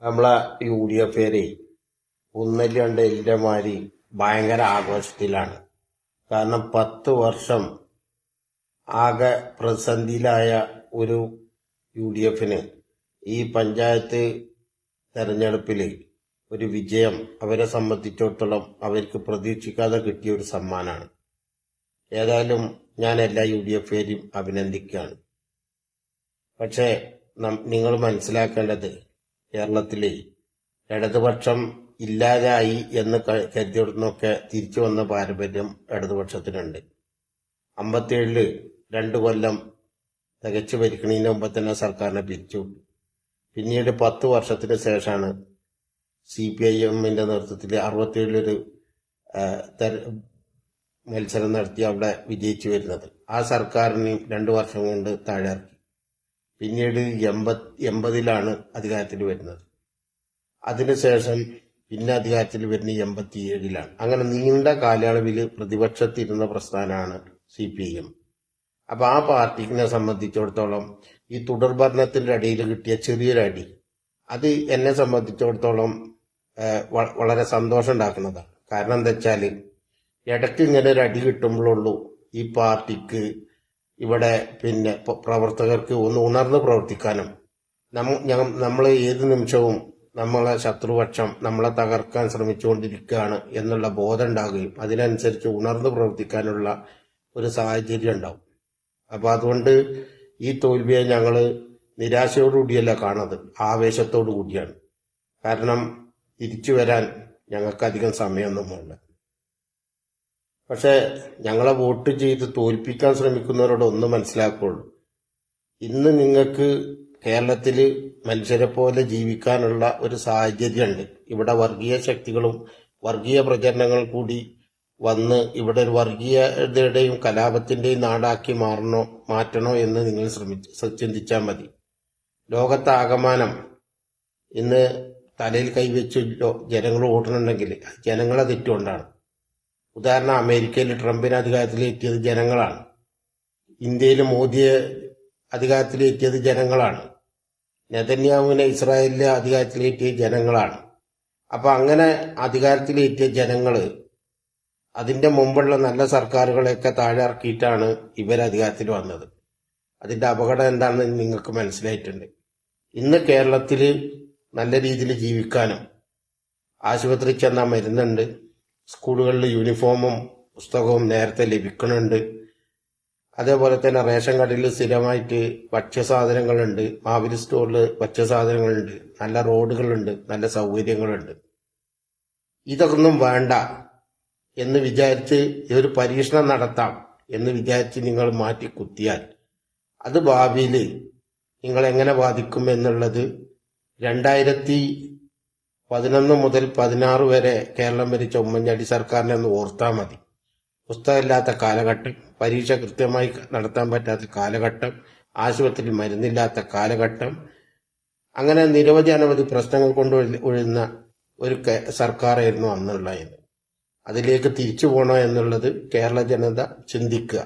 നമ്മളെ UDF ഒന്നല്ലാണ്ട് എല്ലമാരി ഭയങ്കര ആഘോഷത്തിലാണ്. കാരണം 10 വർഷം ആകെ പ്രതിസന്ധിയിലായ ഒരു UDFന് ഈ പഞ്ചായത്ത് തെരഞ്ഞെടുപ്പിൽ ഒരു വിജയം അവരെ സംബന്ധിച്ചിടത്തോളം അവർക്ക് പ്രതീക്ഷിക്കാതെ കിട്ടിയ ഒരു സമ്മാനമാണ്. ഏതായാലും ഞാൻ എല്ലാ UDFരെയും അഭിനന്ദിക്കുകയാണ്. പക്ഷേ നിങ്ങൾ മനസ്സിലാക്കേണ്ടത് കേരളത്തിലെ ഇടതുപക്ഷം ഇല്ലാതായി എന്ന് കരുതിയിടുന്നൊക്കെ തിരിച്ചു വന്ന പാരമ്പര്യം ഇടതുപക്ഷത്തിനുണ്ട്. 57 2 കൊല്ലം തികച്ചു ഭരിക്കണതിന് മുമ്പ് തന്നെ സർക്കാരിനെ പിരിച്ചു. പിന്നീട് 10 വർഷത്തിന് ശേഷമാണ് CPIMന്റെ നേതൃത്വത്തിൽ 67 മത്സരം നടത്തി അവിടെ വിജയിച്ചു വരുന്നത്. ആ സർക്കാരിന് 2 വർഷം കൊണ്ട് താഴെയിറക്കി. പിന്നീട് 80 അധികാരത്തിൽ വരുന്നത്. അതിനുശേഷം പിന്നെ അധികാരത്തിൽ വരുന്ന 87 അങ്ങനെ നീണ്ട കാലയളവിൽ പ്രതിപക്ഷത്തിരുന്ന പ്രസ്ഥാനമാണ് CPIM. അപ്പൊ ആ പാർട്ടിനെ സംബന്ധിച്ചിടത്തോളം ഈ തുടർഭരണത്തിന്റെ ഇടയിൽ കിട്ടിയ ചെറിയൊരു അടി അത് എന്നെ സംബന്ധിച്ചിടത്തോളം വളരെ സന്തോഷം ഉണ്ടാക്കുന്നതാണ്. കാരണം എന്താ വെച്ചാൽ ഇടയ്ക്ക് ഇങ്ങനെ ഒരു അടി കിട്ടുമ്പോഴുള്ളൂ ഈ പാർട്ടിക്ക് ഇവിടെ പിന്നെ പ്രവർത്തകർക്ക് ഒന്ന് ഉണർന്ന് പ്രവർത്തിക്കാനും നമ്മൾ ഏത് നിമിഷവും നമ്മളെ ശത്രുപക്ഷം നമ്മളെ തകർക്കാൻ ശ്രമിച്ചുകൊണ്ടിരിക്കുകയാണ് എന്നുള്ള ബോധം ഉണ്ടാകുകയും അതിനനുസരിച്ച് ഉണർന്ന് പ്രവർത്തിക്കാനുള്ള ഒരു സാഹചര്യം ഉണ്ടാവും. അപ്പൊ അതുകൊണ്ട് ഈ തോൽവിയെ ഞങ്ങൾ നിരാശയോടുകൂടിയല്ല കാണുന്നത്, ആവേശത്തോടു കൂടിയാണ്. കാരണം തിരിച്ചു വരാൻ ഞങ്ങൾക്ക് അധികം സമയമൊന്നും വേണ്ട. പക്ഷെ ഞങ്ങളെ വോട്ട് ചെയ്ത് തോൽപ്പിക്കാൻ ശ്രമിക്കുന്നവരോട് ഒന്ന് മനസ്സിലാക്കുള്ളൂ, ഇന്ന് നിങ്ങൾക്ക് കേരളത്തിൽ മനുഷ്യരെ പോലെ ജീവിക്കാനുള്ള ഒരു സാഹചര്യമുണ്ട്. ഇവിടെ വർഗീയ ശക്തികളും വർഗീയ പ്രചരണങ്ങൾ കൂടി വന്ന് ഇവിടെ ഒരു വർഗീയതയുടെയും കലാപത്തിന്റെയും നാടാക്കി മാറ്റണോ എന്ന് നിങ്ങൾ ചിന്തിച്ചാൽ മതി. ലോകത്താകമാനം ഇന്ന് തലയിൽ കൈവച്ച് ജനങ്ങൾ ഓടുന്നുണ്ടെങ്കിൽ ജനങ്ങളെ തെറ്റുകൊണ്ടാണ്. ഉദാഹരണം, അമേരിക്കയിൽ ട്രംപിനെ അധികാരത്തിലെത്തിയത് ജനങ്ങളാണ്. ഇന്ത്യയിൽ മോദിയെ അധികാരത്തിലെത്തിയത് ജനങ്ങളാണ്. നെതന്യാഹുവിനെ ഇസ്രായേലിലെ അധികാരത്തിലെത്തിയ ജനങ്ങളാണ്. അപ്പൊ അങ്ങനെ അധികാരത്തിലെത്തിയ ജനങ്ങള് അതിന്റെ മുമ്പുള്ള നല്ല സർക്കാരുകളെയൊക്കെ താഴെ ഇറക്കിയിട്ടാണ് ഇവരധികാരത്തിൽ വന്നത്. അതിന്റെ അപകടം എന്താണെന്ന് നിങ്ങൾക്ക് മനസ്സിലായിട്ടുണ്ട്. ഇന്ന് കേരളത്തിൽ നല്ല രീതിയിൽ ജീവിക്കാനും ആശുപത്രി ചെന്നാൽ മരുന്നുണ്ട്, സ്കൂളുകളിൽ യൂണിഫോമും പുസ്തകവും നേരത്തെ ലഭിക്കുന്നുണ്ട്. അതേപോലെ തന്നെ റേഷൻ കടയിൽ സ്ഥിരമായിട്ട് ഭക്ഷ്യസാധനങ്ങളുണ്ട്, മാവിലി സ്റ്റോറിൽ ഭക്ഷ്യസാധനങ്ങളുണ്ട്, നല്ല റോഡുകളുണ്ട്, നല്ല സൗകര്യങ്ങളുണ്ട്. ഇതൊന്നും വേണ്ട എന്ന് വിചാരിച്ച് ഒരു പരീക്ഷണം നടത്താം എന്ന് വിചാരിച്ച് നിങ്ങൾ മാറ്റി കുത്തിയാൽ അത് ഭാവിയിൽ നിങ്ങൾ എങ്ങനെ ബാധിക്കും എന്നുള്ളത് 2011 മുതൽ 16 വരെ കേരളം ഭരിച്ച ഉമ്മൻചാണ്ടി സർക്കാരിനെ ഒന്ന് ഓർത്താൽ മതി. പുസ്തകമില്ലാത്ത കാലഘട്ടം, പരീക്ഷ കൃത്യമായി നടത്താൻ പറ്റാത്ത കാലഘട്ടം, ആശുപത്രിയിൽ മരുന്നില്ലാത്ത കാലഘട്ടം, അങ്ങനെ അനവധി പ്രശ്നങ്ങൾ കൊണ്ട് ഒഴുന്ന ഒരു സർക്കാരായിരുന്നു അന്നുള്ളത്. അതിലേക്ക് തിരിച്ചു പോകണോ എന്നുള്ളത് കേരള ജനത ചിന്തിക്കുക.